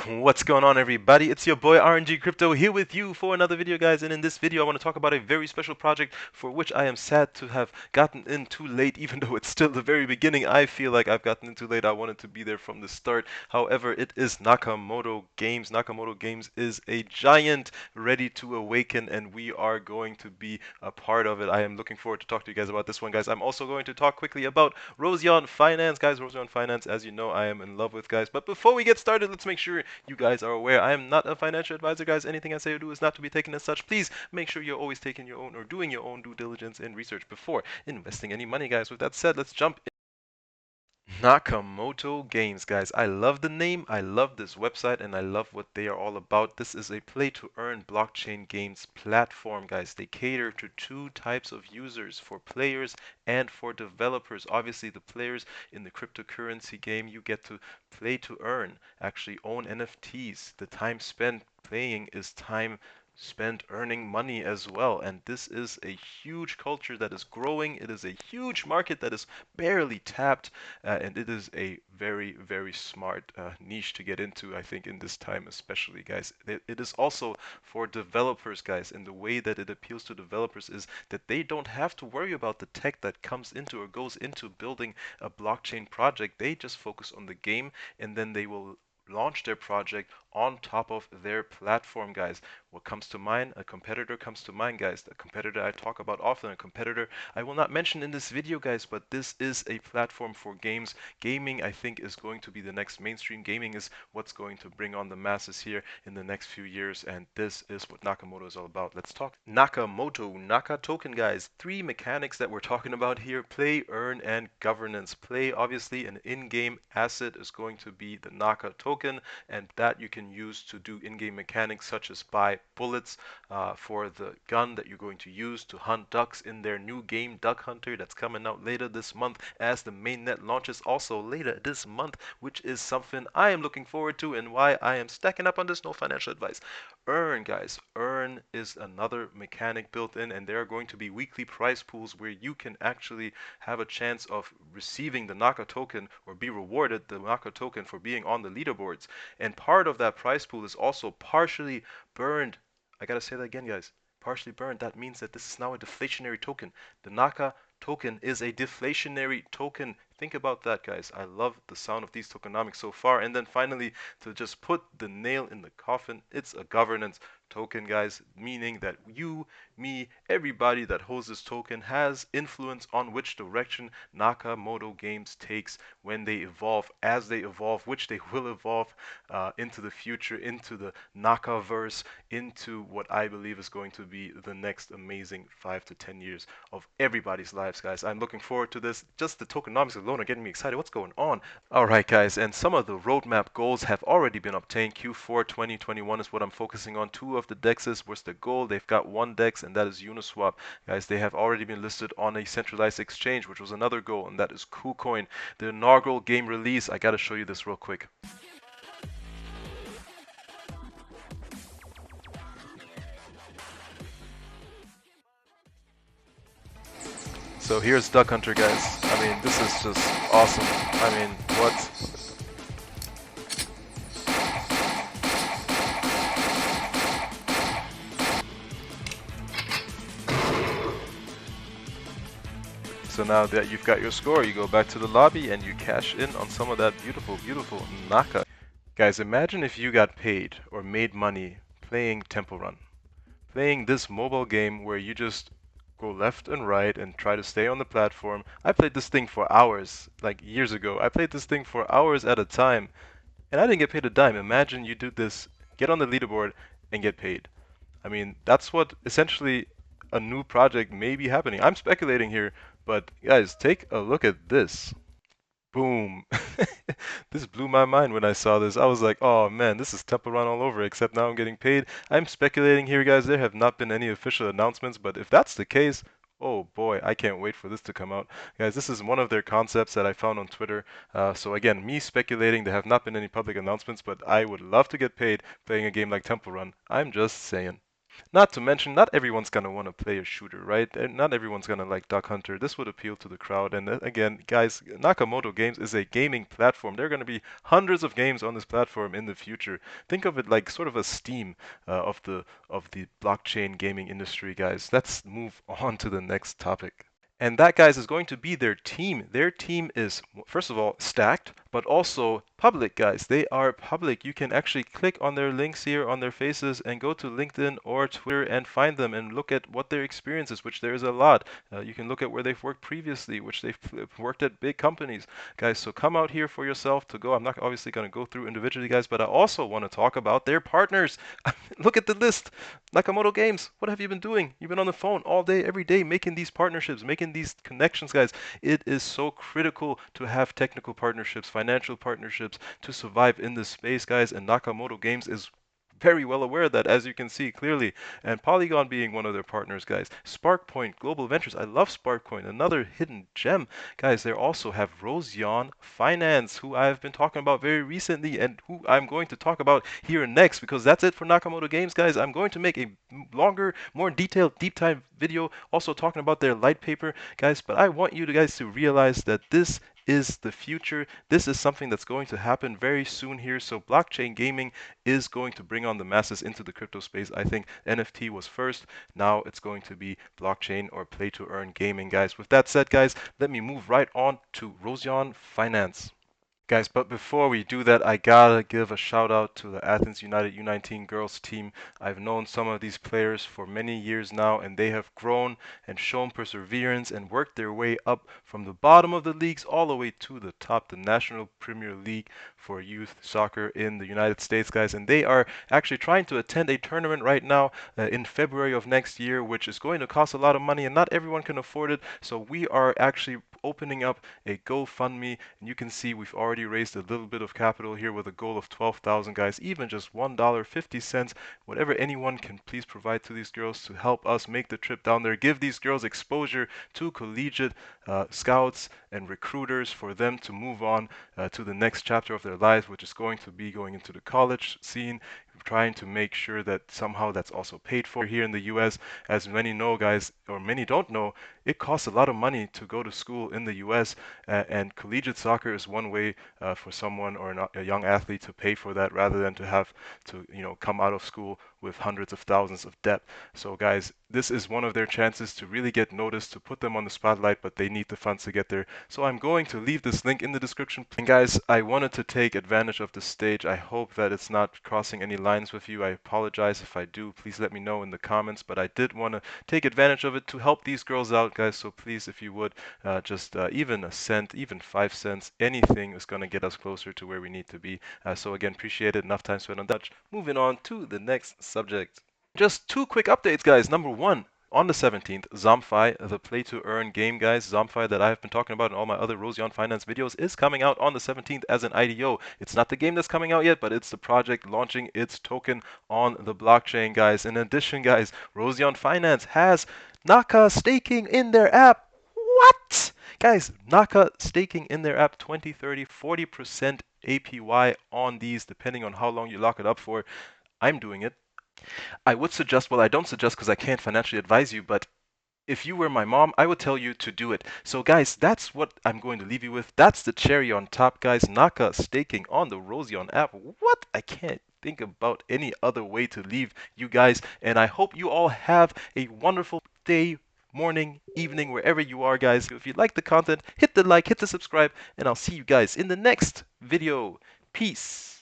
What's going on, everybody? It's your boy RNG Crypto here with you for another video, guys. And in this video I want to talk about a very special project for which I am sad to have gotten in too late. Even though it's still the very beginning, I feel like I've gotten in too late. I wanted to be there from the start. However, it is Nakamoto Games. Nakamoto Games is a giant ready to awaken, and we are going to be a part of it. I am looking forward to talk to you guys about this one, guys. I'm also going to talk quickly about Roseon Finance, guys. Roseon Finance, as you know, I am in love with, guys. But before we get started, let's make sure you guys are aware I am not a financial advisor, guys. Anything I say or do is not to be taken as such. Please make sure you're always taking your own or doing your own due diligence and research before investing any money, guys. With that said, let's jump in. Nakamoto Games, guys. I love the name, I love this website, and I love what they are all about. This is a play-to-earn blockchain games platform, guys. They cater to two types of users, for players and for developers. Obviously, the players in the cryptocurrency game, you get to play to earn, actually own NFTs. The time spent playing is time spent earning money as well. And this is a huge culture that is growing. It is a huge market that is barely tapped, and it is a very, very smart niche to get into, I think, in this time, especially, guys. It is also for developers, guys, and the way that it appeals to developers is that they don't have to worry about the tech that comes into or goes into building a blockchain project. They just focus on the game, and then they will launch their project on top of their platform, guys. What comes to mind? A competitor comes to mind, guys. A competitor I talk about often, a competitor I will not mention in this video, guys, but this is a platform for games. Gaming, I think, is going to be the next mainstream. Gaming is what's going to bring on the masses here in the next few years, and this is what Nakamoto is all about. Let's talk Nakamoto, Naka Token, guys. Three mechanics that we're talking about here: play, earn, and governance. Play, obviously, an in-game asset is going to be the Naka Token, and that you can use to do in-game mechanics such as buy bullets for the gun that you're going to use to hunt ducks in their new game Duck Hunter that's coming out later this month, as the mainnet launches also later this month, which is something I am looking forward to and why I am stacking up on this. No financial advice. Earn, guys. Earn is another mechanic built in, and there are going to be weekly prize pools where you can actually have a chance of receiving the Naka token or be rewarded the Naka token for being on the leaderboards. And part of that prize pool is also partially burned. I gotta say that again, guys. Partially burned. That means that this is now a deflationary token. The Naka token is a deflationary token. Think about that, guys. I love the sound of these tokenomics so far. And then finally, to just put the nail in the coffin, it's a governance token, guys, meaning that you, me, everybody that holds this token has influence on which direction Nakamoto Games takes when they evolve, as they evolve, which they will evolve into the future, into the Nakaverse, into what I believe is going to be the next amazing 5 to 10 years of everybody's lives, guys. I'm looking forward to this. Just the tokenomics alone are getting me excited. What's going on? Alright, guys, and some of the roadmap goals have already been obtained. Q4 2021 is what I'm focusing on. Two of the dexes was the goal. They've got one dex, and that is Uniswap. Guys, they have already been listed on a centralized exchange, which was another goal, and that is KuCoin. The inaugural game release, I gotta show you this real quick. So here's Duck Hunter, guys. I mean, this is just awesome. I mean, what? So now that you've got your score, you go back to the lobby and you cash in on some of that beautiful, beautiful Naka. Guys, imagine if you got paid or made money playing Temple Run. Playing this mobile game where you just go left and right and try to stay on the platform. I played this thing for hours, like years ago. I played this thing for hours at a time, and I didn't get paid a dime. Imagine you do this, get on the leaderboard, and get paid. I mean, that's what essentially a new project may be happening. I'm speculating here, but guys, take a look at this. Boom. This blew my mind when I saw this. I was like, oh man, this is Temple Run all over, except now I'm getting paid. I'm speculating here, guys. There have not been any official announcements, but if that's the case, oh boy, I can't wait for this to come out. Guys, this is one of their concepts that I found on Twitter. So again, me speculating, there have not been any public announcements, but I would love to get paid playing a game like Temple Run. I'm just saying. Not to mention, not everyone's gonna want to play a shooter, right? And not everyone's gonna like Duck Hunter. This would appeal to the crowd. And again, guys, Nakamoto Games is a gaming platform. There are gonna be hundreds of games on this platform in the future. Think of it like sort of a Steam of the blockchain gaming industry, guys. Let's move on to the next topic. And that, guys, is going to be their team. Their team is, first of all, stacked, but also public, guys. They are public. You can actually click on their links here on their faces and go to LinkedIn or Twitter and find them and look at what their experience is, which there is a lot. You can look at where they've worked previously, which they've worked at big companies, guys. So come out here for yourself to go. I'm not obviously going to go through individually, guys, but I also want to talk about their partners. Look at the list. Nakamoto Games, what have you been doing? You've been on the phone all day, every day, making these partnerships, making these connections, guys. It is so critical to have technical partnerships, financial partnerships to survive in this space, guys. And Nakamoto Games is very well aware of that, as you can see clearly. And Polygon being one of their partners, guys. SparkPoint Global Ventures. I love SparkPoint, another hidden gem. Guys, they also have Roseon Finance, who I've been talking about very recently and who I'm going to talk about here next, because that's it for Nakamoto Games, guys. I'm going to make a longer, more detailed, deep dive video also talking about their light paper, guys. But I want you guys to realize that this is the future. This is something that's going to happen very soon here. So blockchain gaming is going to bring on the masses into the crypto space. I think NFT was first. Now it's going to be blockchain or play to earn gaming, guys. With that said, guys, let me move right on to Roseon Finance. Guys, but before we do that, I gotta give a shout out to the Athens United U19 girls team. I've known some of these players for many years now, and they have grown and shown perseverance and worked their way up from the bottom of the leagues all the way to the top, the National Premier League for youth soccer in the United States, guys. And they are actually trying to attend a tournament right now in February of next year, which is going to cost a lot of money, and not everyone can afford it. So we are actually opening up a GoFundMe, and you can see we've already raised a little bit of capital here with a goal of 12,000, guys. Even just $1.50, whatever anyone can please provide to these girls to help us make the trip down there, give these girls exposure to collegiate scouts and recruiters for them to move on to the next chapter of their lives, which is going to be going into the college scene, trying to make sure that somehow that's also paid for here in the US. As many know, guys, or many don't know, it costs a lot of money to go to school in the US, and collegiate soccer is one way for someone or a young athlete to pay for that, rather than to have to, come out of school with hundreds of thousands of debt. So guys, this is one of their chances to really get noticed, to put them on the spotlight, but they need the funds to get there. So I'm going to leave this link in the description. And guys, I wanted to take advantage of the stage. I hope that it's not crossing any lines with you. I apologize if I do. Please let me know in the comments, but I did want to take advantage of it to help these girls out, guys. So please, if you would, just even a cent, even 5 cents, anything is going to get us closer to where we need to be. So again, appreciate it. Enough time spent on that. Moving on to the next subject. Just two quick updates, guys. Number one, on the 17th, ZomFi, the play to earn game, guys. ZomFi that I have been talking about in all my other Roseon Finance videos is coming out on the 17th as an IDO. It's not the game that's coming out yet, but it's the project launching its token on the blockchain, guys. In addition, guys, Roseon Finance has Naka staking in their app. What? Guys, Naka staking in their app 20, 30, 40% APY on these, depending on how long you lock it up for. I'm doing it. I would suggest, well, I don't suggest because I can't financially advise you, but if you were my mom, I would tell you to do it. So guys, that's what I'm going to leave you with. That's the cherry on top, guys. Naka staking on the Roseon app. What? I can't think about any other way to leave you guys. And I hope you all have a wonderful day, morning, evening, wherever you are, guys. If you like the content, hit the like, hit the subscribe, and I'll see you guys in the next video. Peace.